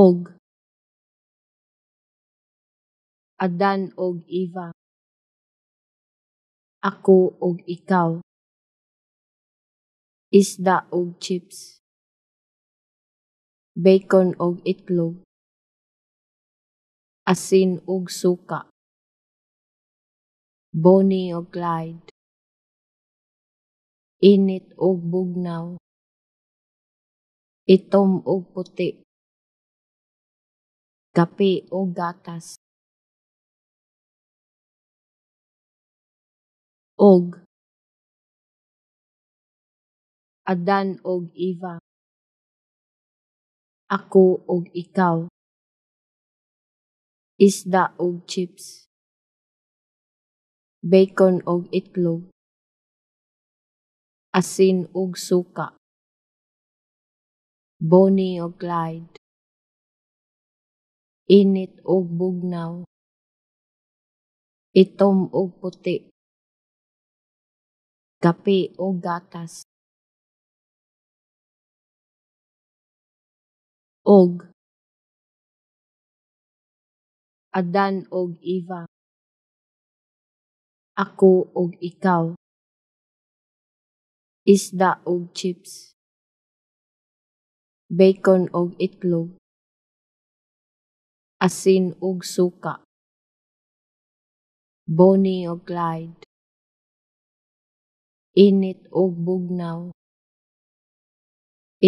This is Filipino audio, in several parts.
Og, Adan og Eva, ako og ikaw, isda og chips, bacon og itlog, asin og suka, Bonnie og Clyde, init og bugnaw, itom og puti, kape og gatas. Og, Adan og Eva, ako og ikaw, isda og chips, bacon og itlog, asin og suka, Bonnie og Clyde, init og bugnaw, itom og puti, kape o gatas. Og, Adan og Eva, ako og ikaw, isda og chips, bacon og itlog, asin og suka, Bonnie og Clyde, init og bugnaw,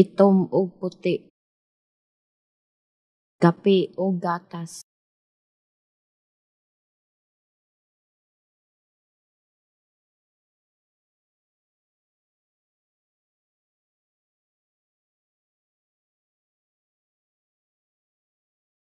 itom og puti, kape o gatas.